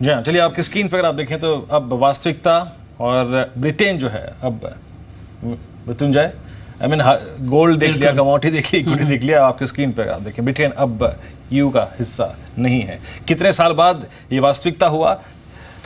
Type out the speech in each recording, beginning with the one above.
जी हाँ, चलिए आपकी स्क्रीन पर अगर आप देखें तो अब वास्तविकता और ब्रिटेन जो है अब मृत्युंजय गोल्ड देख लिया, कमोडिटी देख ली, इक्विटी देख लिया, आपकी स्क्रीन पर आप देखें ब्रिटेन अब ईयू का हिस्सा नहीं है। कितने साल बाद ये वास्तविकता हुआ?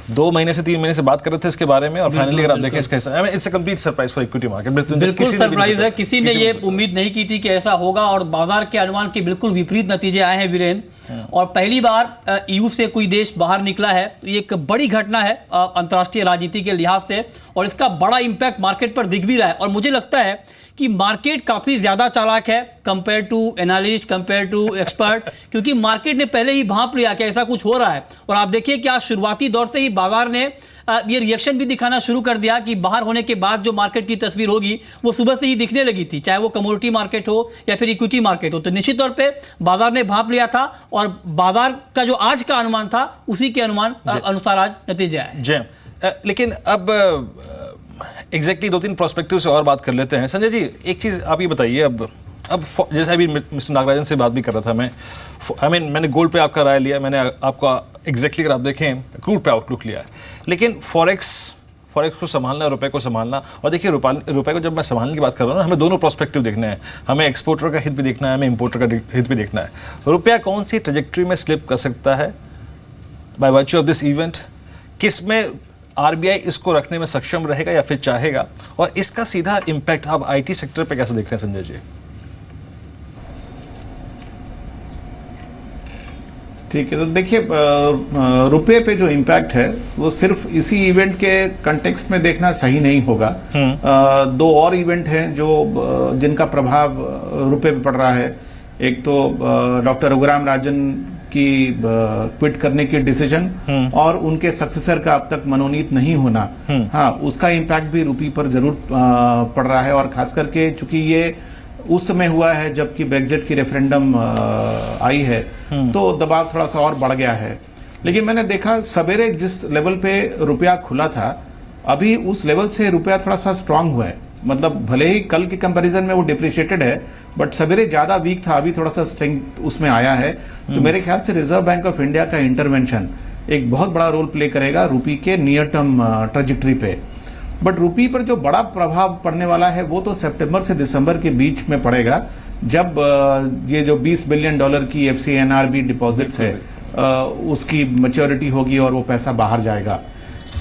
2 महीने से 3 महीने से बात कर रहे थे इसके बारे में और फाइनली अगर आप देखें इसका हिस्सा, it's a complete surprise for equity market. बिल्कुल सरप्राइज है, किसी ने ये उम्मीद नहीं की थी कि ऐसा होगा और बाजार के अनुमान के बिल्कुल विपरीत नतीजे आए हैं वीरेंद्र। और पहली बार ईयू से कोई देश बाहर निकला है, तो ये एक बड़ी घटना है अंतर्राष्ट्रीय राजनीति के लिहाज से, और इसका बड़ा इंपैक्ट मार्केट पर दिख भी रहा है। और मुझे लगता है कि मार्केट काफ़ी ज़्यादा चालाक है compare to analyst, compare to expert, क्योंकि मार्केट ने पहले ही भांप लिया कि ऐसा कुछ हो रहा है। और आप देखिए कि आज शुरुआती दौर से ही बाजार ने ये रिएक्शन भी दिखाना शुरू कर दिया कि बाहर होने के बाद जो मार्केट की तस्वीर होगी वो सुबह से ही दिखने लगी थी, चाहे वो कमोडिटी मार्केट हो या फिर इक्विटी मार्केट हो। तो निश्चित तौर पे बाजार ने भांप लिया था और बाजार का जो आज का अनुमान था उसी के अनुमान अनुसार आज नतीजे आए। लेकिन अब एग्जैक्टली 2-3 प्रोस्पेक्टिव से और बात कर लेते हैं। संजय जी, एक चीज़ आप ये बताइए, अब जैसे अभी मिस्टर नागराजन से बात भी कर रहा था मैं, मैंने गोल्ड पे आपका राय लिया, मैंने आपका एग्जैक्टली अगर आप देखें क्रूड पे आउटलुक लिया है, लेकिन फॉरेक्स को संभालना, रुपए को संभालना, और देखिए रुपए को जब मैं संभालने की बात कर रहा हूँ ना, हमें दोनों प्रोस्पेक्टिव देखने हैं। हमें एक्सपोर्टर का हित भी देखना है, हमें इंपोर्टर का हित भी देखना है। रुपया कौन सी ट्रेजेक्ट्री में स्लिप कर सकता है by virtue of this event, किस में आरबीआई इसको रखने में सक्षम रहेगा या फिर चाहेगा, और इसका सीधा इम्पैक्ट आप आईटी सेक्टर पे कैसे देख रहे हैं संजय जी? ठीक है, तो देखिए रुपये पे जो इम्पैक्ट है वो सिर्फ इसी इवेंट के कंटेक्स्ट में देखना सही नहीं होगा। 2 और इवेंट हैं जो जिनका प्रभाव रुपये पे पड़ रहा है। एक तो डॉक्टर रघुराम राजन की क्विट करने की डिसीजन और उनके सक्सेसर का अब तक मनोनीत नहीं होना, हाँ, उसका इम्पैक्ट भी रुपये पर जरूर पड़ रहा है। और खास करके चूंकि ये उस समय हुआ है जबकि ब्रेक्जिट की रेफरेंडम आई है, तो दबाव थोड़ा सा और बढ़ गया है। लेकिन मैंने देखा सवेरे जिस लेवल पे रुपया खुला था, अभी उस लेवल से रुपया थोड़ा सा स्ट्रांग हुआ है। मतलब भले ही कल के कंपैरिजन में वो डिप्रिशिएटेड है, बट सवेरे ज्यादा वीक था, अभी थोड़ा सा स्ट्रेंथ उसमें आया है। तो मेरे ख्याल से रिजर्व बैंक ऑफ इंडिया का इंटरवेंशन एक बहुत बड़ा रोल प्ले करेगा रुपये के नियर टर्म ट्रेजेक्ट्री पे। बट रुपये पर जो बड़ा प्रभाव पड़ने वाला है वो तो सितंबर से दिसंबर के बीच में पड़ेगा, जब ये जो $20 बिलियन की FCNRB डिपॉजिट्स है उसकी मैच्योरिटी होगी और वो पैसा बाहर जाएगा।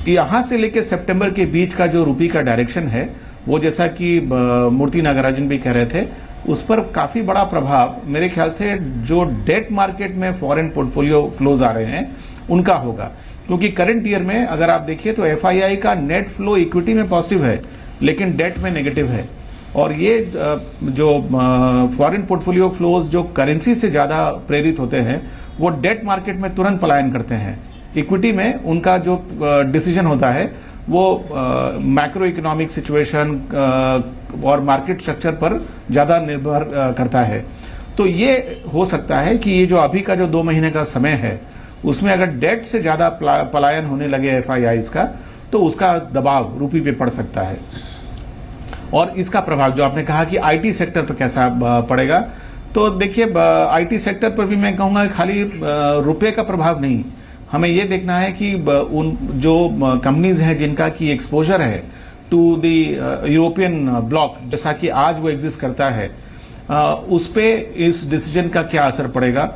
यहाँ से लेके सितंबर के बीच का जो रुपये का डायरेक्शन है वो, जैसा कि मूर्ति नागराजन भी कह रहे थे, उस पर काफी बड़ा प्रभाव मेरे ख्याल से जो डेट मार्केट में फॉरेन पोर्टफोलियो फ्लोज आ रहे हैं उनका होगा। क्योंकि करंट ईयर में अगर आप देखिए तो FII का नेट फ्लो इक्विटी में पॉजिटिव है लेकिन डेट में नेगेटिव है। और ये जो फॉरेन पोर्टफोलियो फ्लोज जो करेंसी से ज्यादा प्रेरित होते हैं वो डेट मार्केट में तुरंत पलायन करते हैं। इक्विटी में उनका जो डिसीजन होता है वो मैक्रो इकोनॉमिक सिचुएशन और मार्केट स्ट्रक्चर पर ज़्यादा निर्भर करता है। तो ये हो सकता है कि ये जो अभी का जो 2 महीने का समय है उसमें अगर डेट से ज़्यादा पलायन होने लगे FIIs का, तो उसका दबाव रुपये पे पड़ सकता है। और इसका प्रभाव जो आपने कहा कि आईटी सेक्टर पर कैसा पड़ेगा, तो देखिए आईटी सेक्टर पर भी मैं कहूँगा खाली रुपये का प्रभाव नहीं, हमें ये देखना है कि उन जो कंपनीज हैं जिनका की एक्सपोजर है टू द यूरोपियन ब्लॉक, जैसा कि आज वो एग्जिस्ट करता है, उस पे इस डिसीजन का क्या असर पड़ेगा।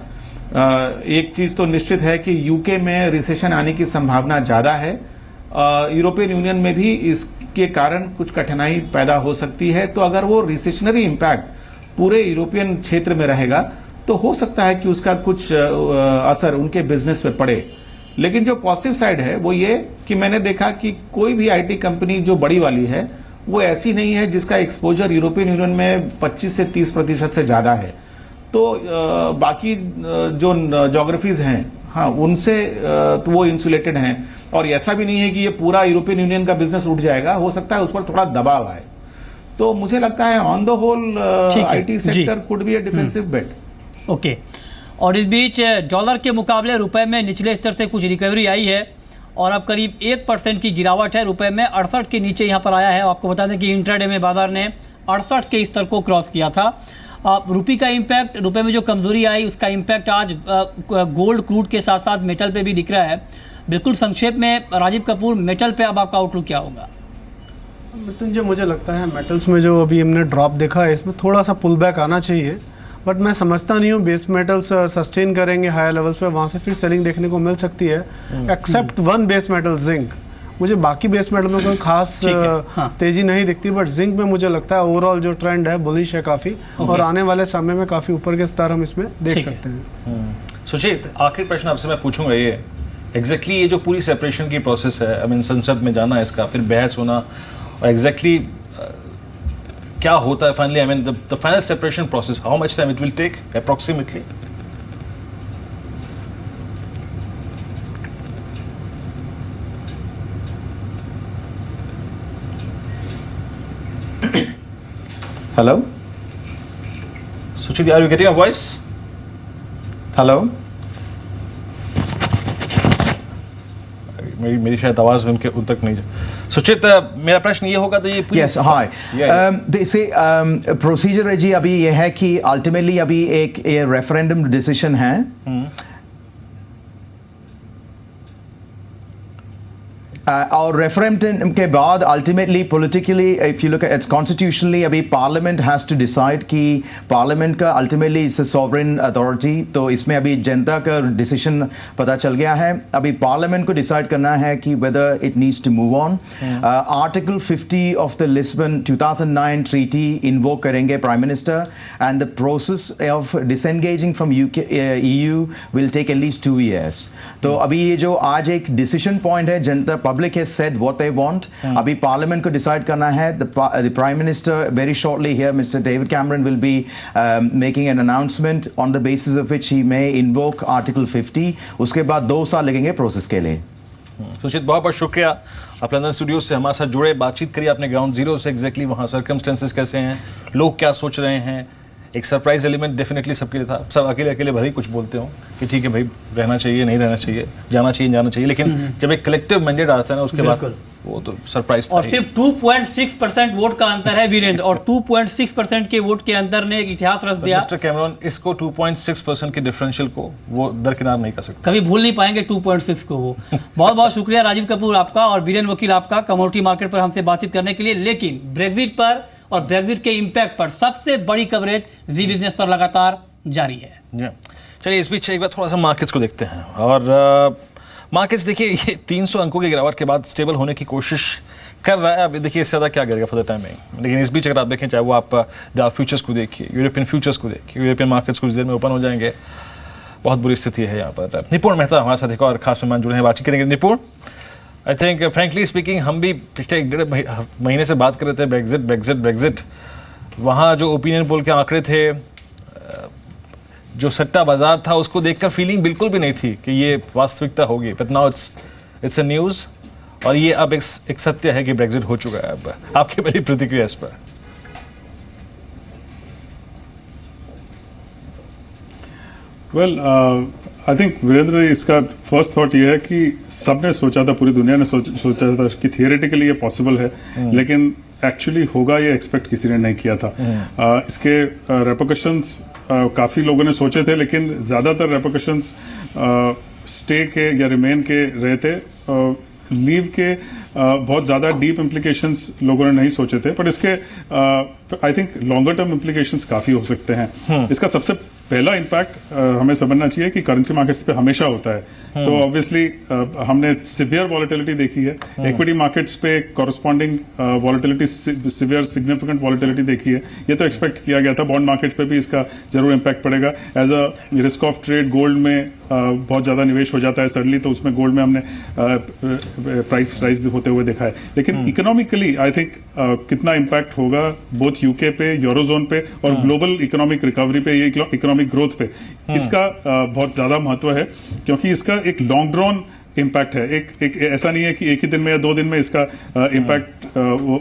एक चीज तो निश्चित है कि यूके में रिसेशन आने की संभावना ज्यादा है, यूरोपियन यूनियन में भी इसके कारण कुछ कठिनाई पैदा हो सकती है। तो अगर वो रिसेशनरी इम्पैक्ट पूरे यूरोपियन क्षेत्र में रहेगा तो हो सकता है कि उसका कुछ असर उनके बिजनेस पे पड़े। लेकिन जो पॉजिटिव साइड है वो ये कि मैंने देखा कि कोई भी आईटी कंपनी जो बड़ी वाली है वो ऐसी नहीं है जिसका एक्सपोजर यूरोपियन यूनियन में 25 से 30% से ज़्यादा है। तो बाकी जो ज्योग्राफीज हैं, हाँ, उनसे तो वो इंसुलेटेड हैं। और ऐसा भी नहीं है कि ये पूरा यूरोपियन यूनियन का बिजनेस उठ जाएगा, हो सकता है उस पर थोड़ा दबाव आए। तो मुझे लगता है on the whole IT sector could be a defensive bet. Okay. और इस बीच डॉलर के मुकाबले रुपए में निचले स्तर से कुछ रिकवरी आई है और अब करीब 1% की गिरावट है। रुपए में 68 के नीचे यहाँ पर आया है। आपको बता दें कि इंट्राडे में बाजार ने 68 के स्तर को क्रॉस किया था। रुपये का इम्पैक्ट, रुपए में जो कमजोरी आई उसका इम्पैक्ट आज गोल्ड क्रूड के साथ साथ मेटल पे भी दिख रहा है। बिल्कुल संक्षेप में राजीव कपूर, मेटल पे अब आपका आउटलुक क्या होगा? मृत्युंजय, मुझे लगता है मेटल्स में जो अभी हमने ड्रॉप देखा है इसमें थोड़ा सा पुल बैक आना चाहिए, बट मैं समझता नहीं हूँ बेस मेटल्स सस्टेन करेंगे हायर लेवल्स पे, वहाँ से फिर सेलिंग देखने को मिल सकती है, except one base metal zinc. मुझे बाकी बेस मेटल में कोई खास तेजी नहीं दिखती, बट जिंक में मुझे लगता है ओवरऑल जो ट्रेंड है बुलिश है काफ़ी, और आने वाले समय में काफ़ी ऊपर के स्तर हम इसमें देख सकते हैं। सुचित, आखिर प्रश्न आपसे मैं पूछूंगा ये एग्जैक्टली ये जो पूरी सेपरेशन की प्रोसेस है, आई मीन संसद में जाना इसका, फिर बहस होना, और एग्जैक्टली क्या होता है finally, I mean the final separation process, how much time it will take approximately? Hello? Suchit, are you getting a voice? Hello? मेरी शायद आवाज उनके उन तक नहीं जा। सुचित, मेरा प्रश्न ये होगा तो ये Yes, hi. They say procedure है जी अभी ये है कि अल्टीमेटली अभी एक ये रेफरेंडम डिसीजन है, और रेफरेंडम के बाद ultimately politically if you look at its constitutionally अभी पार्लियामेंट हैज टू डिसाइड कि पार्लियामेंट का ultimately it's a sovereign authority, तो इसमें अभी जनता का डिसीजन पता चल गया है। अभी पार्लियामेंट को डिसाइड करना है कि whether it needs to move on. Article 50 of the Lisbon 2009 treaty invoke करेंगे prime minister, and the process of disengaging from EU will take at least 2 years। तो अभी ये जो आज एक डिसीजन पॉइंट है, जनता public has said what they want. अभी parliament को डिसाइड करना है। The Prime Minister very shortly here, Mr. David Cameron, will be making an announcement on the basis of which he may invoke Article 50. उसके बाद 2 साल लगेंगे process के लिए। सुचित, बहुत बहुत शुक्रिया, आप लंदन स्टूडियो से हमारे साथ जुड़े, बातचीत करिए आपने ग्राउंड जीरो से, एग्जैक्टली वहाँ सर्कमस्टेंसेस कैसे हैं, लोग क्या सोच रहे हैं। एक सरप्राइज एलिमेंट डेफिनेटली सबके लिए था। सब अकेले अकेले भले ही कुछ बोलते हो कि ठीक है भाई रहना चाहिए, नहीं रहना चाहिए, जाना चाहिए, जाना चाहिए, लेकिन जब एक कलेक्टिव मैंडेट आता है ना उसके बाद वो तो सरप्राइज था। और सिर्फ 2.6% वोट का अंतर है वीरेंद्र, और 2.6% के वोट के अंतर ने एक इतिहास रच दिया। मिस्टर कैमरॉन इसको 2.6% के डिफरेंशियल को वो दरकिनार नहीं कर सकते, कभी भूल नहीं पाएंगे 2.6 को वो। बहुत बहुत शुक्रिया राजीव कपूर आपका और बीरेन वकील आपका कमोडिटी मार्केट पर हमसे बातचीत करने के लिए। लेकिन ब्रेग्जिट पर और ब्रेग्जिट के इम्पैक्ट पर सबसे बड़ी कवरेज जी बिजनेस पर लगातार जारी है। चलिए इस बीच एक बार थोड़ा सा मार्केट्स को देखते हैं, और मार्केट्स देखिए ये 300 अंकों की गिरावट के बाद स्टेबल होने की कोशिश कर रहा है। अब देखिए इससे ज़्यादा क्या गिरेगा फॉर द टाइमिंग, लेकिन इस बीच अगर आप देखें, चाहे वो आप डाउ फ्यूचर्स को देखिए, यूरोपियन फ्यूचर्स को देखिए, यूरोपियन मार्केट्स कुछ देर में ओपन हो जाएंगे। बहुत बुरी स्थिति है यहाँ पर। निपुण मेहता हमारे साथ एक और खास मेहमान जुड़े हैं, बातचीत करेंगे। निपुण, आई थिंक फ्रैंकली स्पीकिंग हम भी पिछले 1.5 महीने से बात कर रहे थे ब्रेग्जिट ब्रेग्जिट ब्रेग्जिट। वहाँ जो ओपिनियन पोल के आंकड़े थे, जो सट्टा बाजार था, उसको देखकर फीलिंग बिल्कुल भी नहीं थी कि ये वास्तविकता होगी, but now it's a news, और ये अब एक सत्य है कि ब्रेग्जिट हो चुका है। अब आपकी बड़ी प्रतिक्रिया इस पर? वेल आई थिंक वीरेंद्र, इसका फर्स्ट थॉट ये है कि सबने सोचा था, पूरी दुनिया ने सोचा था कि थियोरेटिकली ये पॉसिबल है, लेकिन एक्चुअली होगा ये एक्सपेक्ट किसी ने नहीं किया था। इसके रेपोकेशंस काफ़ी लोगों ने सोचे थे, लेकिन ज़्यादातर रेपोकेशंस स्टे के या रिमेन के रहे थे। लीव के बहुत ज़्यादा डीप इम्प्लीकेशंस लोगों ने नहीं सोचे थे, पर इसके I think longer term implications काफ़ी हो सकते हैं। इसका सबसे पहला इम्पैक्ट हमें समझना चाहिए कि करेंसी मार्केट्स पे हमेशा होता है। तो ऑब्वियसली हमने सिवियर वॉलेटिलिटी देखी है, एक्विटी मार्केट्स पे corresponding volatility, severe significant volatility देखी है। ये तो एक्सपेक्ट किया गया था। बॉन्ड मार्केट्स पे भी इसका जरूर इम्पैक्ट पड़ेगा। As a risk of trade gold में बहुत ज़्यादा निवेश हो जाता है सडनली, तो उसमें गोल्ड में हमने प्राइस राइज होते हुए देखा है। लेकिन इकोनॉमिकली आई थिंक कितना इम्पैक्ट होगा बोथ यूके पे, यूरोजोन पे और ग्लोबल इकोनॉमिक रिकवरी पे, ये इकोनॉमिक ग्रोथ पे, इसका बहुत ज्यादा महत्व है, क्योंकि इसका एक लॉन्ग ड्रॉन इम्पैक्ट है। एक ऐसा नहीं है कि एक ही दिन में या 2 दिन में इसका इम्पैक्ट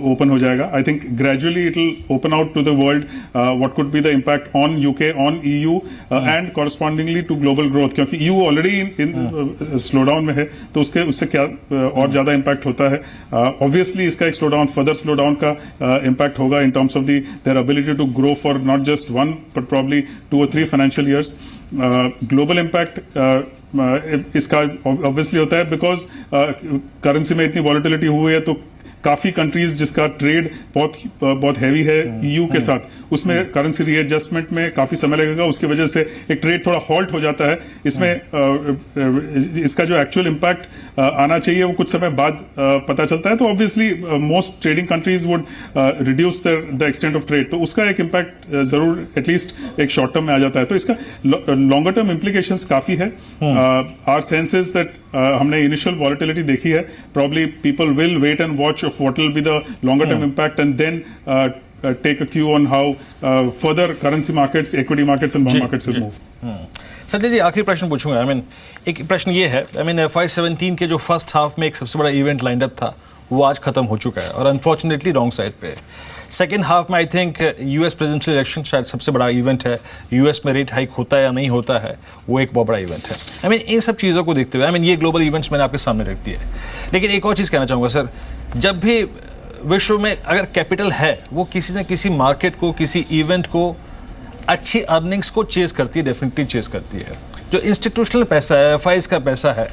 ओपन हो जाएगा। I think gradually it will open out to the world what could be the impact on UK, on EU and correspondingly to global growth, क्योंकि EU already in slow down में है, तो उससे क्या और ज्यादा इम्पैक्ट होता है। ऑब्वियसली इसका एक slow down, further slow down का इम्पैक्ट होगा in terms of their ability to grow for not just 1 but probably 2 or 3 financial years. Global impact इसका ऑब्वियसली होता है, बिकॉज करेंसी में इतनी वॉलेटिलिटी हुई है तो काफ़ी कंट्रीज जिसका ट्रेड बहुत हैवी है ईयू के साथ, उसमें करेंसी रीएडजस्टमेंट में काफ़ी समय लगेगा, उसकी वजह से एक ट्रेड थोड़ा हॉल्ट हो जाता है। इसमें इसका जो एक्चुअल इम्पैक्ट आना चाहिए वो कुछ समय बाद पता चलता है। तो obviously most trading countries would reduce the extent of trade, तो उसका एक इम्पैक्ट जरूर एटलीस्ट एक शॉर्ट टर्म में आ जाता है। तो इसका लॉन्गर टर्म इम्प्लीकेशंस काफ़ी है। आवर सेंस इज दैट हमने इनिशियल वॉलेटिलिटी देखी है, probably people will wait and watch of what will be the longer term impact, and then take a cue on how further currency markets, equity markets and bond markets will move. Sanjay ji, आखिरी प्रश्न पूछूंगा। एक प्रश्न ये है, FY17 के जो first half में एक सबसे बड़ा इवेंट लाइंड अप था वो आज खत्म हो चुका है और अनफॉर्चुनेटली रॉन्ग साइड पे है। सेकेंड हाफ में I think US presidential election शायद सबसे बड़ा इवेंट है। यूएस में रेट हाइक होता है या नहीं होता है, वो एक बहुत बड़ा इवेंट है। इन सब चीज़ों को देखते हुए ये ग्लोबल इवेंट्स मैंने आपके सामने रख दिए। लेकिन एक और चीज़ कहना चाहूँगा सर, जब भी विश्व में अगर कैपिटल है वो किसी न किसी मार्केट को, किसी इवेंट को, अच्छी अर्निंग्स को चेज करती है, डेफिनेटली चेज करती है। जो इंस्टीट्यूशनल पैसा है, एफआईज का पैसा है,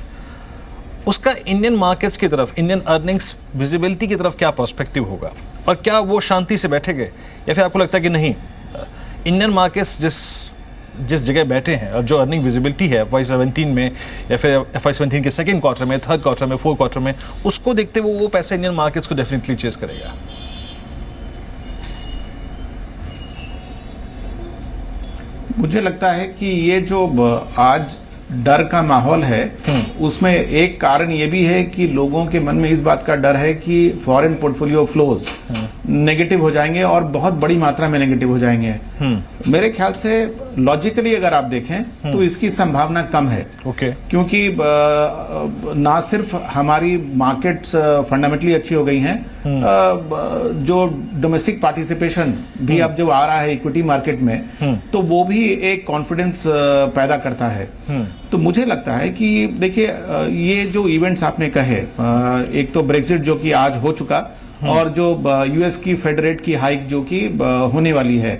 उसका इंडियन मार्केट्स की तरफ, इंडियन अर्निंग्स विजिबिलिटी की तरफ क्या पर्सपेक्टिव होगा, और क्या वो शांति से बैठेंगे, या फिर आपको लगता है कि नहीं, इंडियन मार्केट्स जिस जगह बैठे हैं और जो अर्निंग विजिबिलिटी है FY17 में या फिर FY17 के सेकेंड क्वार्टर में, थर्ड क्वार्टर में, फोर्थ क्वार्टर में, उसको देखते हुए वो पैसा इंडियन मार्केट्स को डेफिनेटली चेज करेगा? मुझे लगता है कि ये जो आज डर का माहौल है उसमें एक कारण ये भी है कि लोगों के मन में इस बात का डर है कि फॉरेन पोर्टफोलियो फ्लोज नेगेटिव हो जाएंगे और बहुत बड़ी मात्रा में नेगेटिव हो जाएंगे। मेरे ख्याल से लॉजिकली अगर आप देखें तो इसकी संभावना कम है। क्योंकि ना सिर्फ हमारी मार्केट्स फंडामेंटली अच्छी हो गई हैं, जो डोमेस्टिक पार्टिसिपेशन भी अब जो आ रहा है इक्विटी मार्केट में, तो वो भी एक कॉन्फिडेंस पैदा करता है। तो मुझे लगता है कि देखिए, ये जो इवेंट्स आपने कहे, एक तो ब्रेक्सिट जो कि आज हो चुका और जो यूएस की फेड रेट की हाइक जो कि होने वाली है,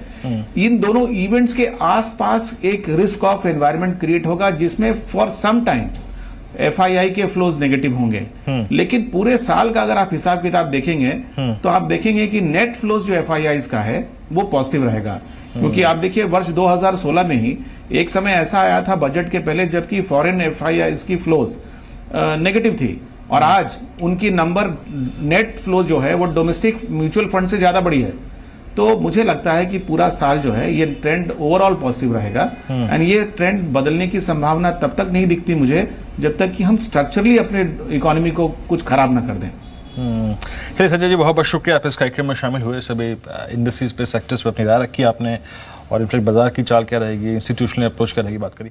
इन दोनों इवेंट्स के आसपास एक रिस्क ऑफ एनवायरनमेंट क्रिएट होगा जिसमें फॉर सम टाइम एफआईआई के फ्लोज नेगेटिव होंगे। लेकिन पूरे साल का अगर आप हिसाब किताब देखेंगे तो आप देखेंगे कि नेट फ्लोज जो एफआईआई का है वो पॉजिटिव रहेगा। क्योंकि आप देखिए, वर्ष 2016 में ही एक समय ऐसा आया था बजट के पहले जबकि फॉरेन एफआईआई की फ्लोज नेगेटिव थी, और आज उनकी नंबर नेट फ्लो जो है वो डोमेस्टिक म्यूचुअल फंड से ज्यादा बड़ी है। तो मुझे लगता है कि पूरा साल जो है ये ट्रेंड ओवरऑल पॉजिटिव रहेगा, एंड ये ट्रेंड बदलने की संभावना तब तक नहीं दिखती मुझे जब तक कि हम स्ट्रक्चरली अपने इकोनॉमी को कुछ खराब ना कर दें। चलिए संजय जी, बहुत बहुत शुक्रिया, आप इस कार्यक्रम में शामिल हुए। सभी इंडस्ट्रीज पे, सेक्टर्स पे अपनी राय रखी आपने, और इनफैक्ट बाजार की चाल क्या रहेगी, इंस्टीट्यूशनल अप्रोच क्या रहेगी, बात करी।